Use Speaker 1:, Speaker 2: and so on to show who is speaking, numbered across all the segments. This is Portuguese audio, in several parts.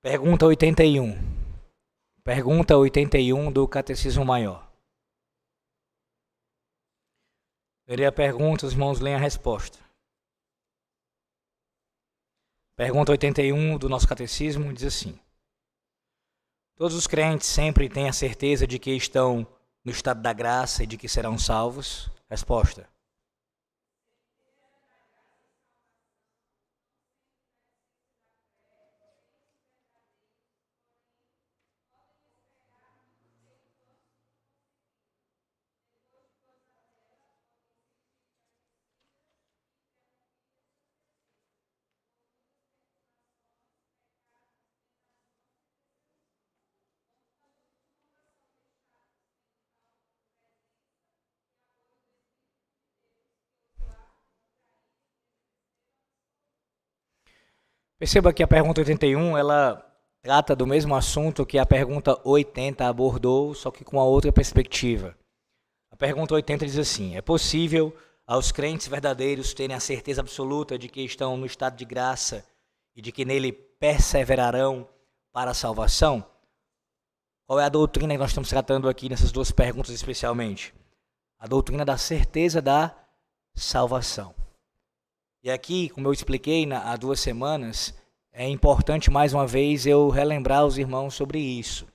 Speaker 1: Pergunta 81. Pergunta 81 do Catecismo Maior. Lerei a pergunta, os irmãos leem a resposta. Pergunta 81 do nosso Catecismo diz assim: todos os crentes sempre têm a certeza de que estão no estado da graça e de que serão salvos? Resposta: perceba que a pergunta 81, ela trata do mesmo assunto que a pergunta 80 abordou, só que com a outra perspectiva. A pergunta 80 diz assim: é possível aos crentes verdadeiros terem a certeza absoluta de que estão no estado de graça e de que nele perseverarão para a salvação? Qual é a doutrina que nós estamos tratando aqui nessas duas perguntas especialmente? A doutrina da certeza da salvação. E aqui, como eu expliquei há 2 semanas, é importante mais uma vez eu relembrar os irmãos sobre isso.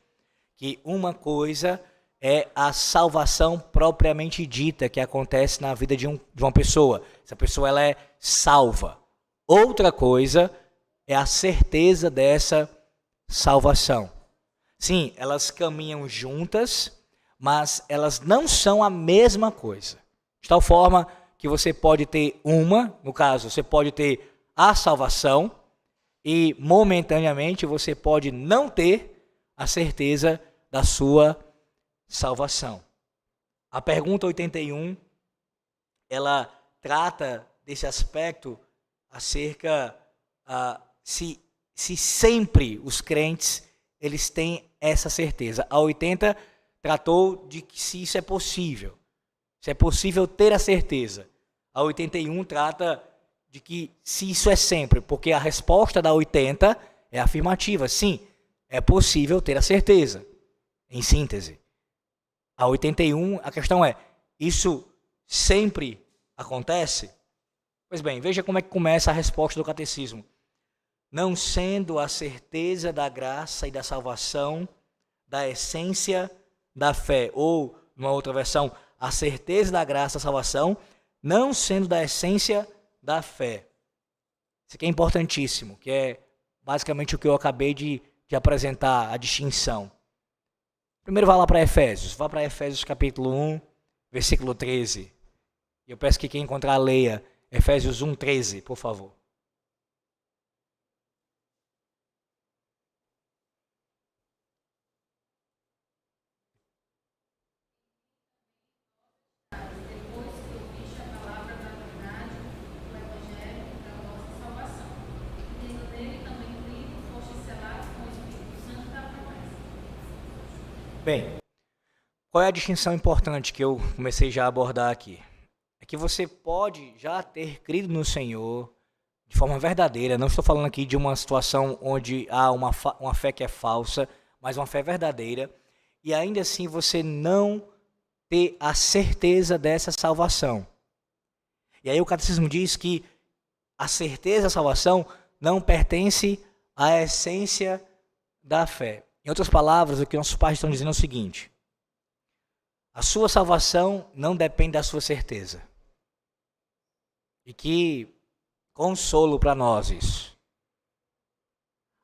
Speaker 1: Que uma coisa é a salvação propriamente dita que acontece na vida de uma pessoa. Essa pessoa ela é salva. Outra coisa é a certeza dessa salvação. Sim, elas caminham juntas, mas elas não são a mesma coisa. De tal forma que você pode ter no caso, você pode ter a salvação e momentaneamente você pode não ter a certeza da sua salvação. A pergunta 81, ela trata desse aspecto acerca se sempre os crentes eles têm essa certeza. A 80 tratou de que se isso é possível. Se é possível ter a certeza. A 81 trata de que se isso é sempre, porque a resposta da 80 é afirmativa. Sim, é possível ter a certeza. Em síntese. A 81, a questão é, isso sempre acontece? Pois bem, veja como é que começa a resposta do catecismo. Não sendo a certeza da graça e da salvação, da essência da fé, ou, numa outra versão, a certeza da graça e da salvação, não sendo da essência da fé. Isso aqui é importantíssimo, que é basicamente o que eu acabei de apresentar, a distinção. Primeiro vá lá para Efésios, vá para Efésios capítulo 1, versículo 13. Eu peço que quem encontrar leia Efésios 1, 13, por favor. Bem, qual é a distinção importante que eu comecei já a abordar aqui? É que você pode já ter crido no Senhor de forma verdadeira. Não estou falando aqui de uma situação onde há uma fé que é falsa, mas uma fé verdadeira. E ainda assim você não ter a certeza dessa salvação. E aí o catecismo diz que a certeza da salvação não pertence à essência da fé. Em outras palavras, o que nossos pais estão dizendo é o seguinte: a sua salvação não depende da sua certeza. E que consolo para nós isso.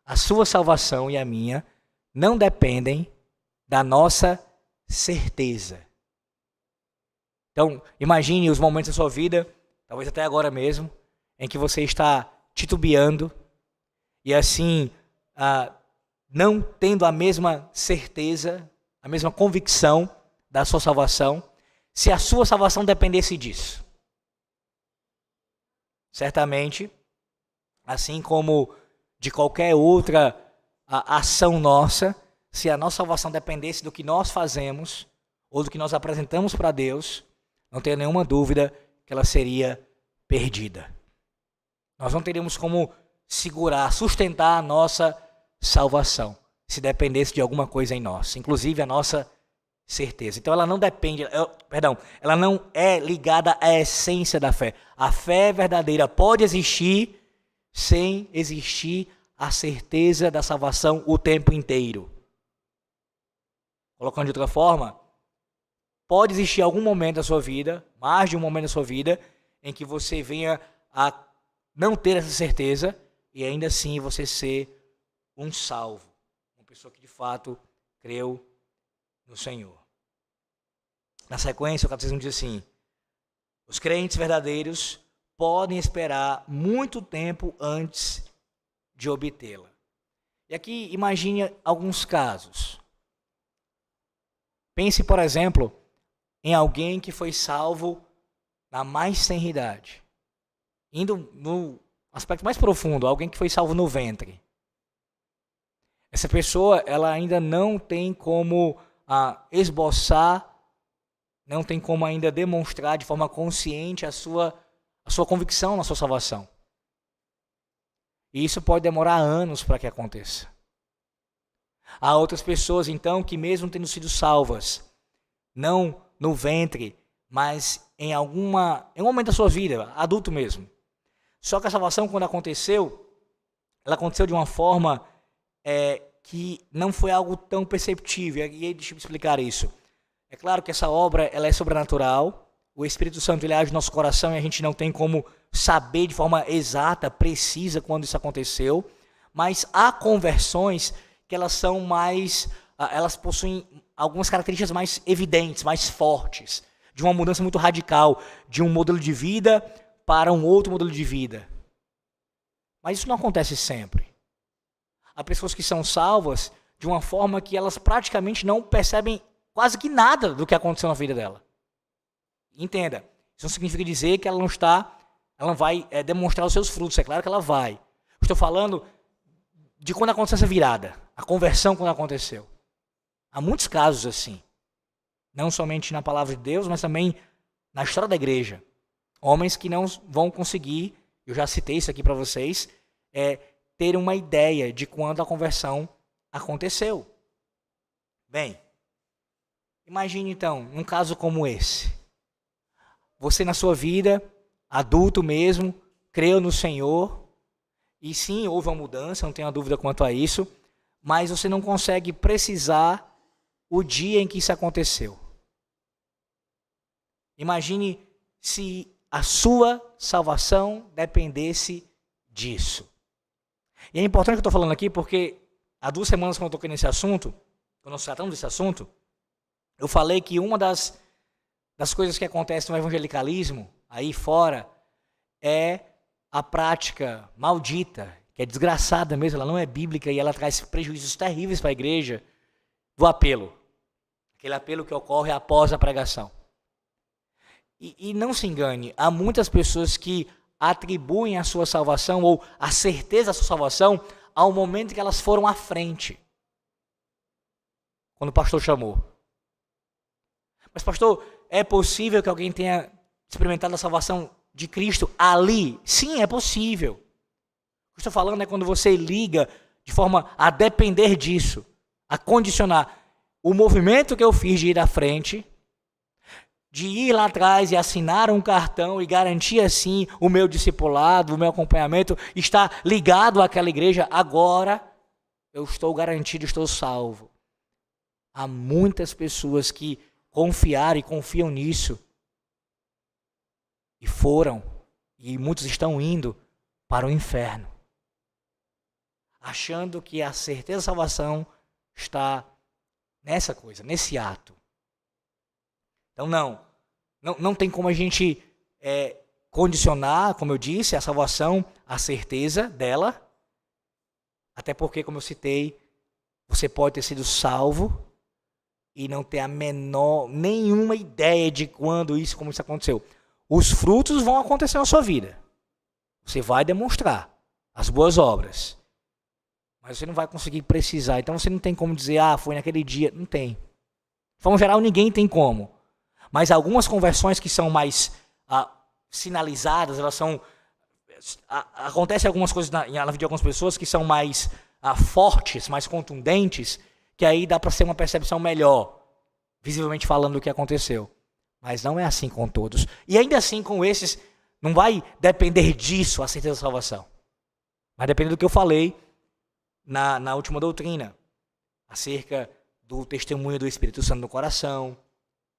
Speaker 1: A sua salvação e a minha não dependem da nossa certeza. Então, imagine os momentos da sua vida, talvez até agora mesmo, em que você está titubeando e assim, não tendo a mesma certeza, a mesma convicção da sua salvação, se a sua salvação dependesse disso. Certamente, assim como de qualquer outra ação nossa, se a nossa salvação dependesse do que nós fazemos ou do que nós apresentamos para Deus, não tenha nenhuma dúvida que ela seria perdida. Nós não teríamos como segurar, sustentar a nossa salvação, se dependesse de alguma coisa em nós, inclusive a nossa certeza. Então ela não depende, ela não é ligada à essência da fé. A fé verdadeira pode existir sem existir a certeza da salvação o tempo inteiro. Colocando de outra forma, pode existir algum momento da sua vida, mais de um momento da sua vida, em que você venha a não ter essa certeza e ainda assim você ser um salvo, uma pessoa que de fato creu no Senhor. Na sequência, o catecismo diz assim: os crentes verdadeiros podem esperar muito tempo antes de obtê-la. E aqui imagine alguns casos. Pense, por exemplo, em alguém que foi salvo na mais tenra idade. Indo no aspecto mais profundo, alguém que foi salvo no ventre. Essa pessoa, ela ainda não tem como esboçar, não tem como ainda demonstrar de forma consciente a sua convicção na sua salvação. E isso pode demorar anos para que aconteça. Há outras pessoas, então, que mesmo tendo sido salvas, não no ventre, mas em um momento da sua vida, adulto mesmo. Só que a salvação, quando aconteceu, ela aconteceu de uma forma que não foi algo tão perceptível. E deixa eu explicar isso. É claro que essa obra ela é sobrenatural. O Espírito Santo ele age no nosso coração e a gente não tem como saber de forma exata, precisa, quando isso aconteceu. Mas há conversões que elas são mais, elas possuem algumas características mais evidentes, mais fortes, de uma mudança muito radical, de um modelo de vida para um outro modelo de vida. Mas isso não acontece sempre. Há pessoas que são salvas de uma forma que elas praticamente não percebem quase que nada do que aconteceu na vida dela. Entenda, isso não significa dizer que ela não vai demonstrar os seus frutos. É claro que ela vai. Estou falando de quando aconteceu essa virada, a conversão quando aconteceu. Há muitos casos assim, não somente na palavra de Deus, mas também na história da igreja. Homens que não vão conseguir, eu já citei isso aqui para vocês, ter uma ideia de quando a conversão aconteceu. Bem, imagine então, um caso como esse. Você na sua vida, adulto mesmo, creu no Senhor, e sim, houve uma mudança, não tenho dúvida quanto a isso, mas você não consegue precisar o dia em que isso aconteceu. Imagine se a sua salvação dependesse disso. E é importante que eu estou falando aqui porque há 2 semanas quando eu toquei nesse assunto, quando nós tratamos desse assunto, eu falei que uma das coisas que acontecem no evangelicalismo, aí fora, é a prática maldita, que é desgraçada mesmo, ela não é bíblica e ela traz prejuízos terríveis para a igreja, do apelo. Aquele apelo que ocorre após a pregação. E não se engane, há muitas pessoas que atribuem a sua salvação ou a certeza da sua salvação ao momento que elas foram à frente. Quando o pastor chamou. Mas pastor, é possível que alguém tenha experimentado a salvação de Cristo ali? Sim, é possível. O que eu estou falando é quando você liga de forma a depender disso, a condicionar o movimento que eu fiz de ir à frente, de ir lá atrás e assinar um cartão e garantir assim o meu discipulado, o meu acompanhamento, está ligado àquela igreja, agora eu estou garantido, estou salvo. Há muitas pessoas que confiaram e confiam nisso e foram, e muitos estão indo para o inferno, achando que a certeza da salvação está nessa coisa, nesse ato. Então não tem como a gente condicionar, como eu disse, a salvação, a certeza dela, até porque, como eu citei, você pode ter sido salvo e não ter nenhuma ideia de como isso aconteceu. Os frutos vão acontecer na sua vida. Você vai demonstrar as boas obras, mas você não vai conseguir precisar. Então você não tem como dizer, foi naquele dia. Não tem. De forma geral, ninguém tem como. Mas algumas conversões que são mais sinalizadas, elas são... acontecem algumas coisas na vida de algumas pessoas que são mais fortes, mais contundentes, que aí dá para ser uma percepção melhor, visivelmente falando do que aconteceu. Mas não é assim com todos. E ainda assim com esses, não vai depender disso a certeza da salvação. Vai depender do que eu falei na última doutrina, acerca do testemunho do Espírito Santo no coração,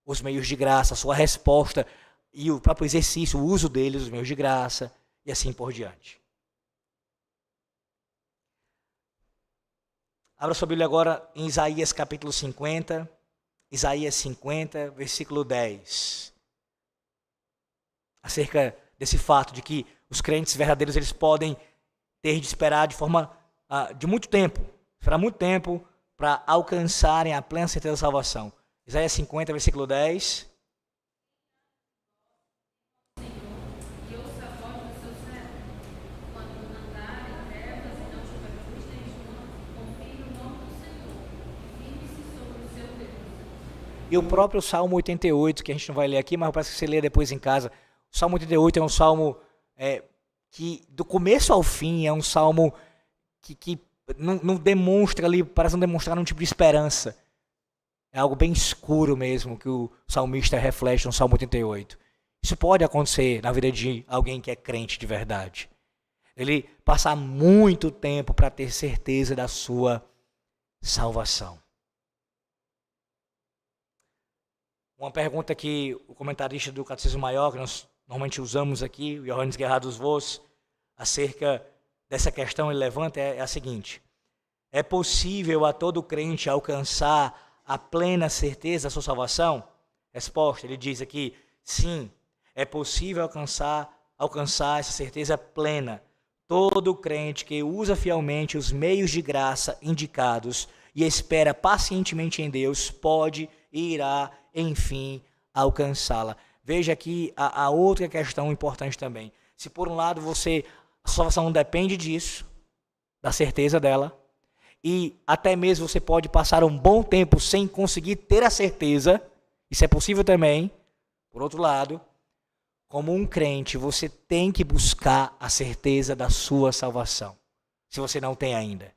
Speaker 1: os meios de graça, a sua resposta e o próprio exercício, o uso deles, os meios de graça, e assim por diante. Abra sua Bíblia agora em Isaías capítulo 50, Isaías 50, versículo 10. Acerca desse fato de que os crentes verdadeiros eles podem ter de esperar de forma de muito tempo, esperar muito tempo para alcançarem a plena certeza da salvação. Isaías 50, versículo 10. E o próprio Salmo 88, que a gente não vai ler aqui, mas parece que você lê depois em casa. O Salmo 88 é um salmo que, do começo ao fim, é um salmo que não demonstra ali, parece não demonstrar um tipo de esperança. É algo bem escuro mesmo que o salmista reflete no Salmo 88. Isso pode acontecer na vida de alguém que é crente de verdade. Ele passar muito tempo para ter certeza da sua salvação. Uma pergunta que o comentarista do Catecismo Maior, que nós normalmente usamos aqui, o Johannes Gerhard dos Vos, acerca dessa questão ele levanta é a seguinte: é possível a todo crente alcançar a plena certeza da sua salvação? Resposta, ele diz aqui, sim, é possível alcançar essa certeza plena. Todo crente que usa fielmente os meios de graça indicados e espera pacientemente em Deus pode e irá, enfim, alcançá-la. Veja aqui a outra questão importante também. Se por um lado a salvação não depende disso, da certeza dela, e até mesmo você pode passar um bom tempo sem conseguir ter a certeza, isso é possível também. Por outro lado, como um crente, você tem que buscar a certeza da sua salvação, se você não tem ainda.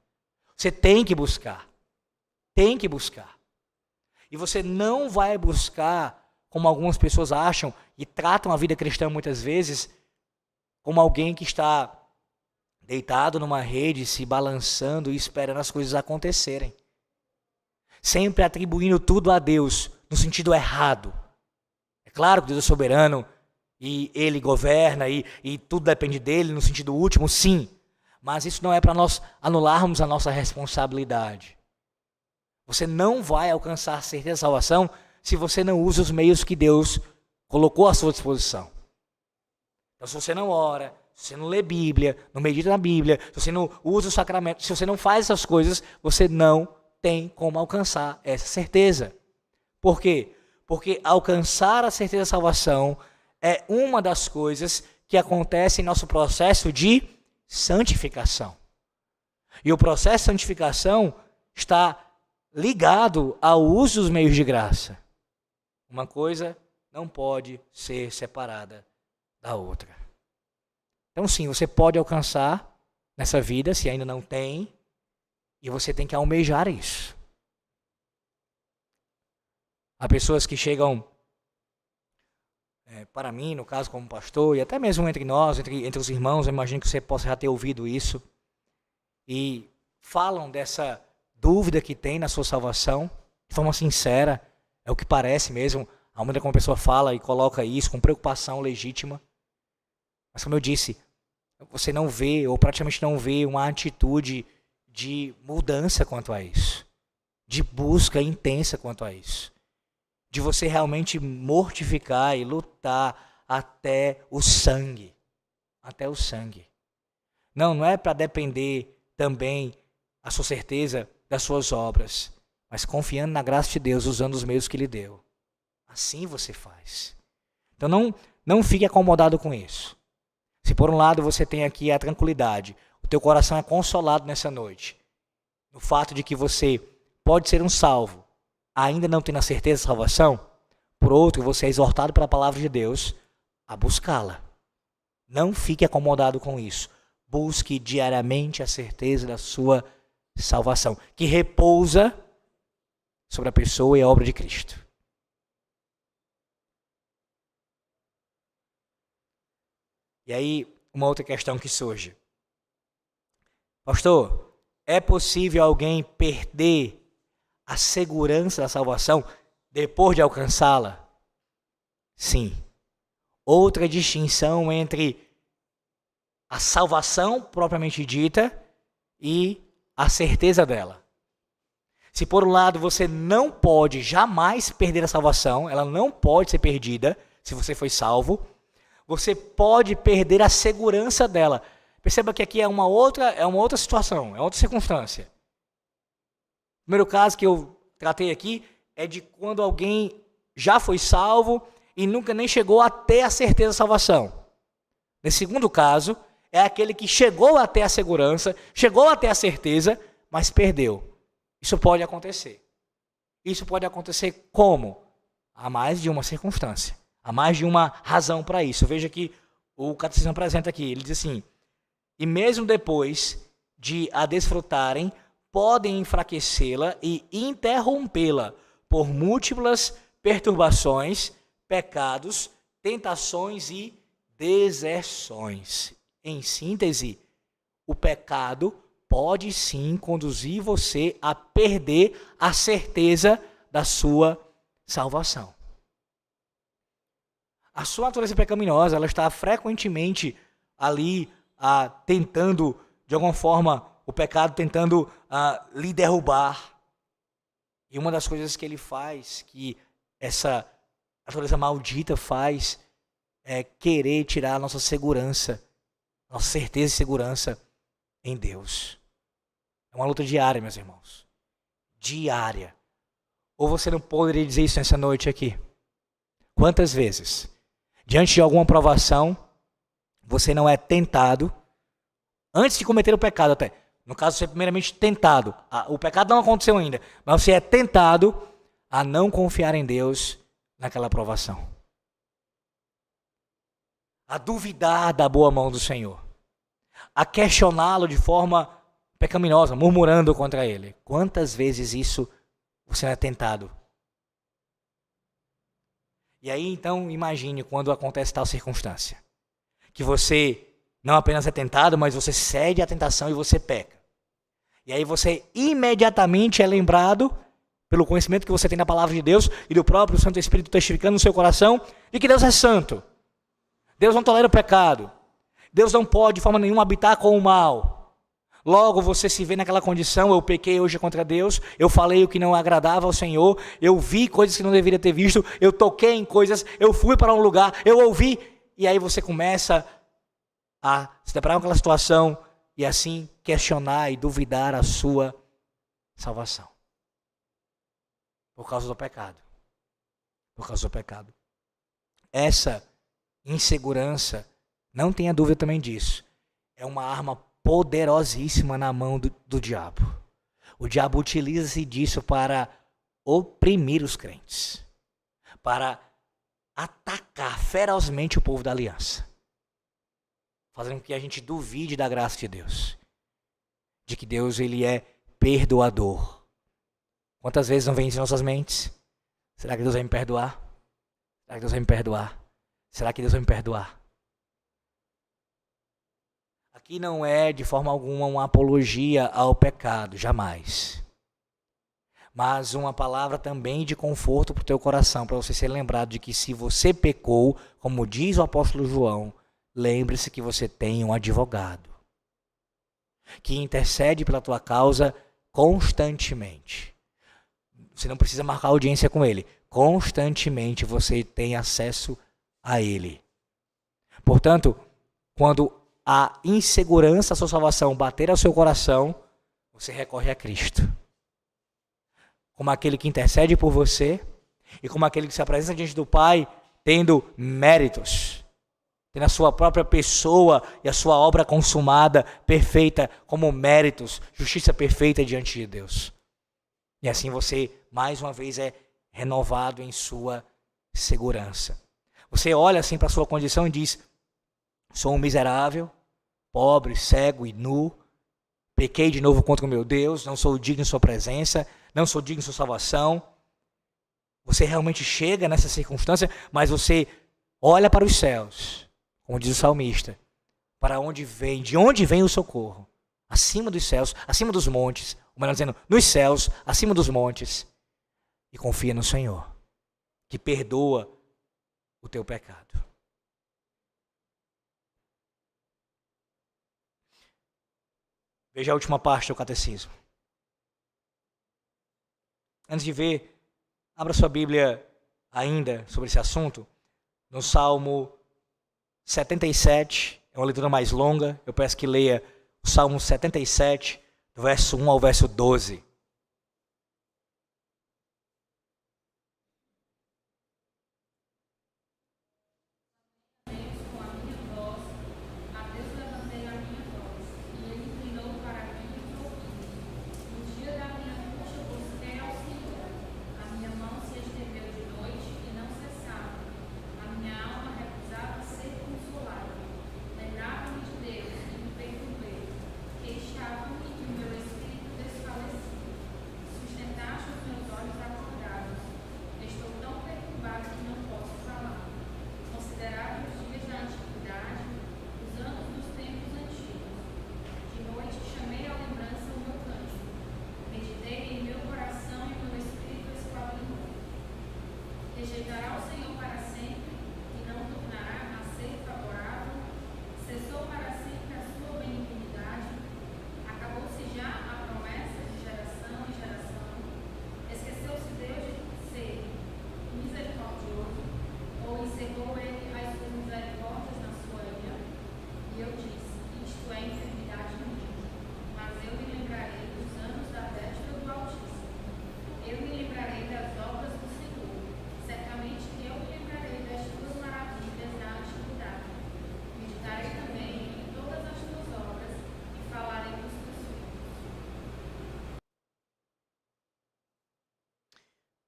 Speaker 1: Você tem que buscar. Tem que buscar. E você não vai buscar, como algumas pessoas acham, e tratam a vida cristã muitas vezes, como alguém que está deitado numa rede, se balançando e esperando as coisas acontecerem. Sempre atribuindo tudo a Deus, no sentido errado. É claro que Deus é soberano, e Ele governa, e tudo depende dEle, no sentido último, sim. Mas isso não é para nós anularmos a nossa responsabilidade. Você não vai alcançar a certeza da salvação se você não usa os meios que Deus colocou à sua disposição. Então, se você não ora, se você não lê Bíblia, não medita na Bíblia, se você não usa o sacramento, se você não faz essas coisas, você não tem como alcançar essa certeza. Por quê? Porque alcançar a certeza da salvação é uma das coisas que acontece em nosso processo de santificação. E o processo de santificação está ligado ao uso dos meios de graça. Uma coisa não pode ser separada da outra. Então sim, você pode alcançar nessa vida, se ainda não tem, e você tem que almejar isso. Há pessoas que chegam para mim, no caso como pastor, e até mesmo entre nós, entre os irmãos, eu imagino que você possa já ter ouvido isso, e falam dessa dúvida que tem na sua salvação, de forma sincera, é o que parece mesmo, a maneira como a pessoa fala e coloca isso com preocupação legítima. Mas como eu disse, você não vê, ou praticamente não vê, uma atitude de mudança quanto a isso, de busca intensa quanto a isso, de você realmente mortificar e lutar até o sangue. Até o sangue. Não é para depender também a sua certeza das suas obras, mas confiando na graça de Deus, usando os meios que Ele deu. Assim você faz. Então não fique acomodado com isso. Se por um lado você tem aqui a tranquilidade, o teu coração é consolado nessa noite, no fato de que você pode ser um salvo, ainda não tendo a certeza da salvação, por outro, você é exortado pela palavra de Deus a buscá-la. Não fique acomodado com isso. Busque diariamente a certeza da sua salvação, que repousa sobre a pessoa e a obra de Cristo. E aí, uma outra questão que surge. Pastor, é possível alguém perder a segurança da salvação depois de alcançá-la? Sim. Outra distinção entre a salvação propriamente dita e a certeza dela. Se por um lado você não pode jamais perder a salvação, ela não pode ser perdida se você foi salvo, você pode perder a segurança dela. Perceba que aqui é uma outra situação, é outra circunstância. O primeiro caso que eu tratei aqui é de quando alguém já foi salvo e nunca nem chegou até a certeza da salvação. Nesse segundo caso, é aquele que chegou até a segurança, chegou até a certeza, mas perdeu. Isso pode acontecer. Isso pode acontecer como? Há mais de uma circunstância. Há mais de uma razão para isso. Veja que o catecismo apresenta aqui. Ele diz assim: e mesmo depois de a desfrutarem, podem enfraquecê-la e interrompê-la por múltiplas perturbações, pecados, tentações e deserções. Em síntese, o pecado pode sim conduzir você a perder a certeza da sua salvação. A sua natureza pecaminosa, ela está frequentemente ali tentando, de alguma forma, o pecado tentando lhe derrubar. E uma das coisas que ele faz, que essa natureza maldita faz, é querer tirar a nossa segurança, nossa certeza e segurança em Deus. É uma luta diária, meus irmãos. Diária. Ou você não poderia dizer isso nessa noite aqui? Quantas vezes, diante de alguma provação, você não é tentado, antes de cometer o pecado até, no caso você é primeiramente tentado, o pecado não aconteceu ainda, mas você é tentado a não confiar em Deus naquela provação. A duvidar da boa mão do Senhor. A questioná-lo de forma pecaminosa, murmurando contra ele. Quantas vezes isso você não é tentado? E aí então imagine quando acontece tal circunstância. Que você não apenas é tentado, mas você cede à tentação e você peca. E aí você imediatamente é lembrado, pelo conhecimento que você tem da palavra de Deus e do próprio Santo Espírito testificando no seu coração, de que Deus é santo. Deus não tolera o pecado. Deus não pode de forma nenhuma habitar com o mal. Logo você se vê naquela condição: eu pequei hoje contra Deus, eu falei o que não agradava ao Senhor, eu vi coisas que não deveria ter visto, eu toquei em coisas, eu fui para um lugar, eu ouvi. E aí você começa a se deparar com aquela situação e assim questionar e duvidar a sua salvação. Por causa do pecado. Por causa do pecado. Essa insegurança, não tenha dúvida também disso, é uma arma poderosíssima na mão do diabo. O diabo utiliza-se disso para oprimir os crentes, para atacar ferozmente o povo da aliança, fazendo com que a gente duvide da graça de Deus, de que Deus ele é perdoador. Quantas vezes não vem isso em nossas mentes? Será que Deus vai me perdoar? Será que Deus vai me perdoar? Será que Deus vai me perdoar? Aqui não é de forma alguma uma apologia ao pecado, jamais. Mas uma palavra também de conforto para o teu coração, para você ser lembrado de que se você pecou, como diz o apóstolo João, lembre-se que você tem um advogado que intercede pela tua causa constantemente. Você não precisa marcar audiência com ele. Constantemente você tem acesso a ele. Portanto, quando a insegurança da sua salvação bater ao seu coração, você recorre a Cristo. Como aquele que intercede por você e como aquele que se apresenta diante do Pai tendo méritos, tendo a sua própria pessoa e a sua obra consumada, perfeita, como méritos, justiça perfeita diante de Deus. E assim você, mais uma vez, é renovado em sua segurança. Você olha assim para a sua condição e diz: sou um miserável, pobre, cego e nu, pequei de novo contra o meu Deus, não sou digno de sua presença, não sou digno de sua salvação. Você realmente chega nessa circunstância, mas você olha para os céus, como diz o salmista, para onde vem, de onde vem o socorro? Acima dos céus, acima dos montes, ou melhor dizendo, nos céus, acima dos montes, e confia no Senhor, que perdoa o teu pecado. Veja a última parte do catecismo. Antes de ver, abra sua Bíblia ainda sobre esse assunto, no Salmo 77, é uma leitura mais longa, eu peço que leia o Salmo 77, do verso 1 ao verso 12.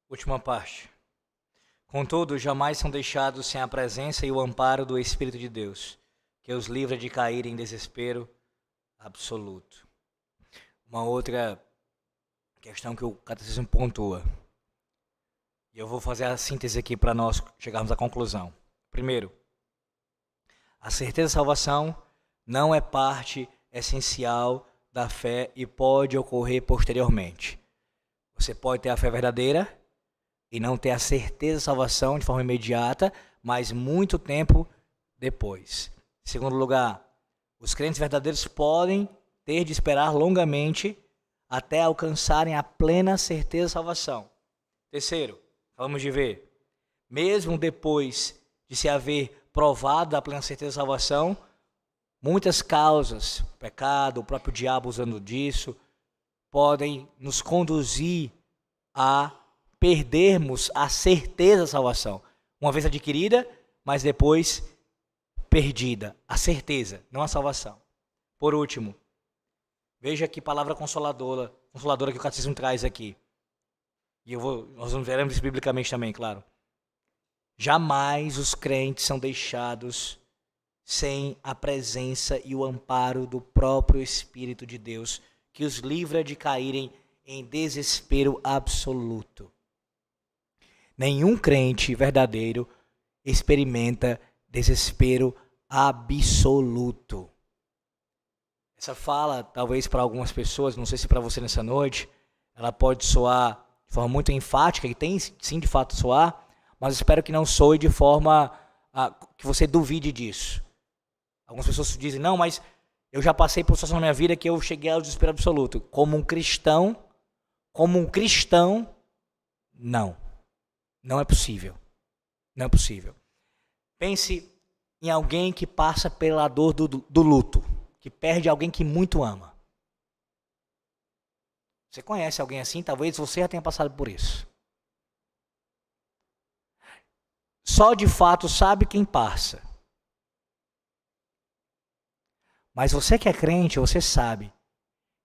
Speaker 1: Última parte. Contudo, jamais são deixados sem a presença e o amparo do Espírito de Deus, que os livra de cair em desespero absoluto. Uma outra questão que o catecismo pontua. E eu vou fazer a síntese aqui para nós chegarmos à conclusão. Primeiro, a certeza da salvação não é parte essencial da fé e pode ocorrer posteriormente. Você pode ter a fé verdadeira e não ter a certeza da salvação de forma imediata, mas muito tempo depois. Em segundo lugar, os crentes verdadeiros podem ter de esperar longamente até alcançarem a plena certeza da salvação. Terceiro, acabamos de ver, mesmo depois de se haver provado a plena certeza da salvação, muitas causas, o pecado, o próprio diabo usando disso, podem nos conduzir a perdermos a certeza da salvação. Uma vez adquirida, mas depois perdida. A certeza, não a salvação. Por último, veja que palavra consoladora que o catecismo traz aqui. E nós veremos isso biblicamente também, claro. Jamais os crentes são deixados sem a presença e o amparo do próprio Espírito de Deus, que os livra de caírem em desespero absoluto. Nenhum crente verdadeiro experimenta desespero absoluto. Essa fala, talvez para algumas pessoas, não sei se para você nessa noite, ela pode soar de forma muito enfática, e tem sim de fato soar, mas espero que não soe de forma que você duvide disso. Algumas pessoas dizem, não, mas eu já passei por situação na minha vida que eu cheguei ao desespero absoluto. Como um cristão, não. Não é possível. Não é possível. Pense em alguém que passa pela dor do luto, que perde alguém que muito ama. Você conhece alguém assim? Talvez você já tenha passado por isso. Só de fato sabe quem passa. Mas você que é crente, você sabe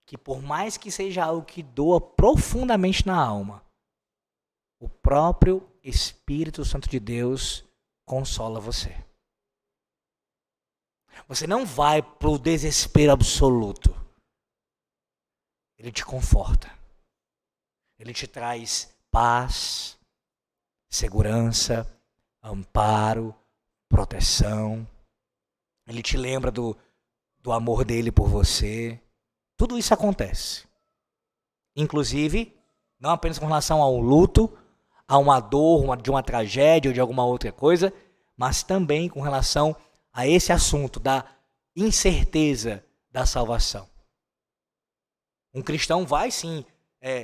Speaker 1: que por mais que seja algo que doa profundamente na alma, o próprio Espírito Santo de Deus consola você. Você não vai para o desespero absoluto. Ele te conforta. Ele te traz paz, segurança, amparo, proteção. Ele te lembra do amor dele por você. Tudo isso acontece. Inclusive, não apenas com relação ao luto, a uma dor, de uma tragédia ou de alguma outra coisa, mas também com relação a esse assunto da incerteza da salvação. Um cristão vai sim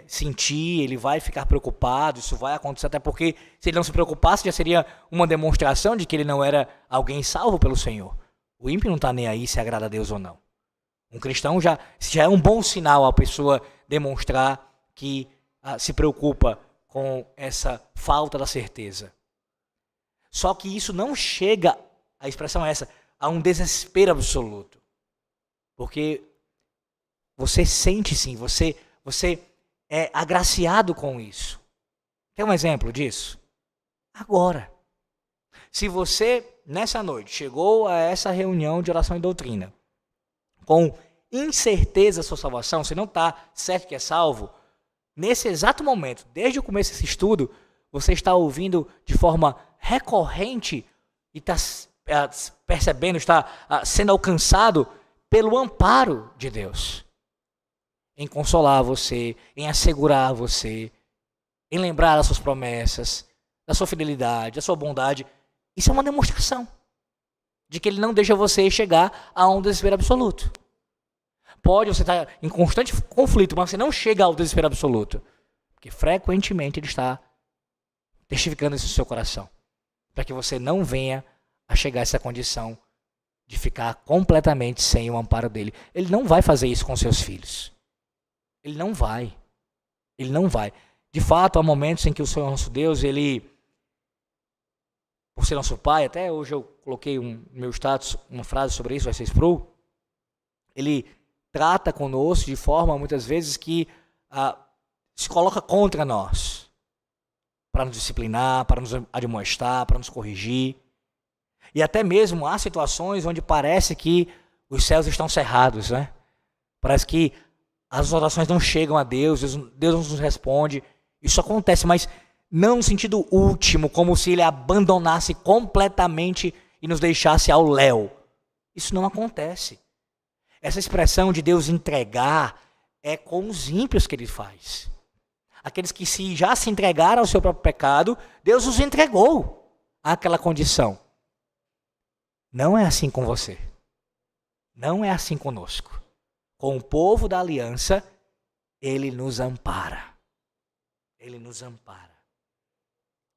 Speaker 1: sentir, ele vai ficar preocupado, isso vai acontecer, até porque se ele não se preocupasse já seria uma demonstração de que ele não era alguém salvo pelo Senhor. O ímpio não está nem aí se agrada a Deus ou não. Um cristão já é um bom sinal a pessoa demonstrar que se preocupa com essa falta da certeza. Só que isso não chega, a expressão é essa, a um desespero absoluto. Porque você sente sim, você é agraciado com isso. Quer um exemplo disso? Agora. Se você, nessa noite, chegou a essa reunião de oração e doutrina, com incerteza da sua salvação, você não está certo que é salvo, nesse exato momento, desde o começo desse estudo, você está ouvindo de forma recorrente e está percebendo, está sendo alcançado pelo amparo de Deus. Em consolar você, em assegurar você, em lembrar das suas promessas, da sua fidelidade, da sua bondade. Isso é uma demonstração de que ele não deixa você chegar a um desespero absoluto. Pode você estar em constante conflito, mas você não chega ao desespero absoluto. Porque frequentemente ele está testificando isso no seu coração. Para que você não venha a chegar a essa condição de ficar completamente sem o amparo dele. Ele não vai fazer isso com seus filhos. Ele não vai. Ele não vai. De fato, há momentos em que o Senhor nosso Deus, ele, por ser nosso Pai, até hoje eu coloquei no meu status uma frase sobre isso, vai ser pro. Ele trata conosco de forma, muitas vezes, que se coloca contra nós. Para nos disciplinar, para nos admoestar, para nos corrigir. E até mesmo há situações onde parece que os céus estão cerrados, né? Parece que as orações não chegam a Deus, Deus não nos responde. Isso acontece, mas não no sentido último, como se ele abandonasse completamente e nos deixasse ao léu. Isso não acontece. Essa expressão de Deus entregar é com os ímpios que ele faz. Aqueles que já se entregaram ao seu próprio pecado, Deus os entregou àquela condição. Não é assim com você. Não é assim conosco. Com o povo da aliança, ele nos ampara. Ele nos ampara.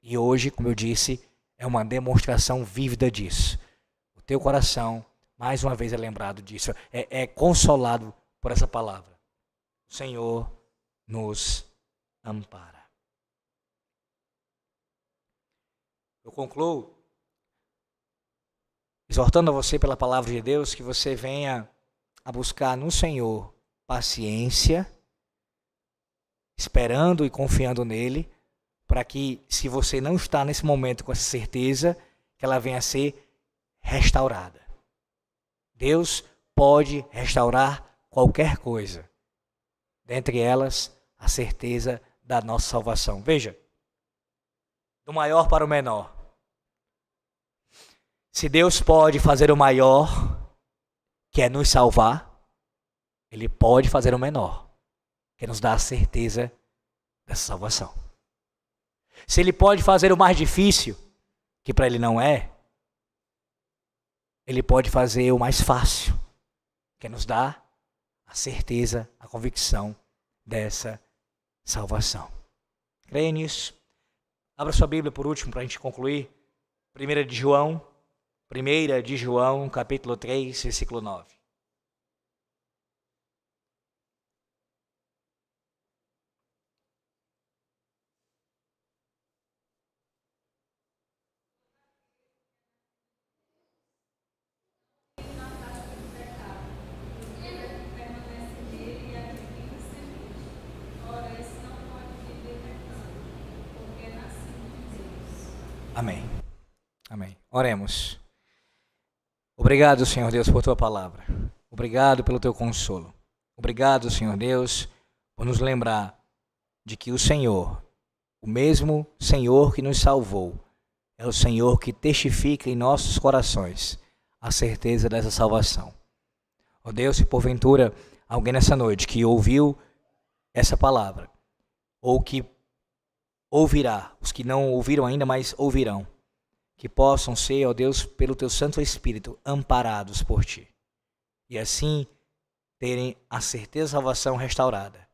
Speaker 1: E hoje, como eu disse, é uma demonstração vívida disso. O teu coração, mais uma vez, é lembrado disso. É consolado por essa palavra. O Senhor nos ampara. Eu concluo exortando a você pela palavra de Deus que você venha a buscar no Senhor paciência, esperando e confiando nele, para que, se você não está nesse momento com essa certeza, que ela venha a ser restaurada. Deus pode restaurar qualquer coisa, dentre elas a certeza da nossa salvação. Veja, do maior para o menor. Se Deus pode fazer o maior, que é nos salvar, ele pode fazer o menor, que é nos dar a certeza dessa salvação. Se ele pode fazer o mais difícil, que para ele não é, ele pode fazer o mais fácil, que é nos dar a certeza, a convicção dessa salvação. Creia nisso. Abra sua Bíblia por último para a gente concluir. 1 de João, capítulo 3, versículo 9. Amém. Amém. Oremos. Obrigado, Senhor Deus, por tua palavra. Obrigado pelo teu consolo. Obrigado, Senhor Deus, por nos lembrar de que o Senhor, o mesmo Senhor que nos salvou, é o Senhor que testifica em nossos corações a certeza dessa salvação. Ó Deus, se porventura alguém nessa noite que ouviu essa palavra, ou que ouvirá, os que não ouviram ainda, mas ouvirão, que possam ser, ó Deus, pelo Teu Santo Espírito, amparados por Ti. E assim terem a certeza da salvação restaurada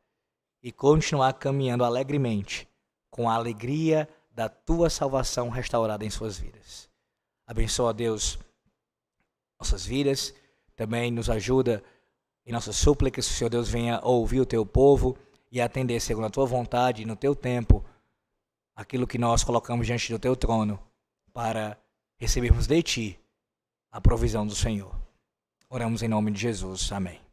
Speaker 1: e continuar caminhando alegremente com a alegria da Tua salvação restaurada em suas vidas. Abençoa, Deus, nossas vidas, também nos ajuda em nossas súplicas, que o Senhor Deus venha ouvir o Teu povo e atender segundo a Tua vontade e no Teu tempo aquilo que nós colocamos diante do Teu trono para recebermos de Ti a provisão do Senhor. Oramos em nome de Jesus. Amém.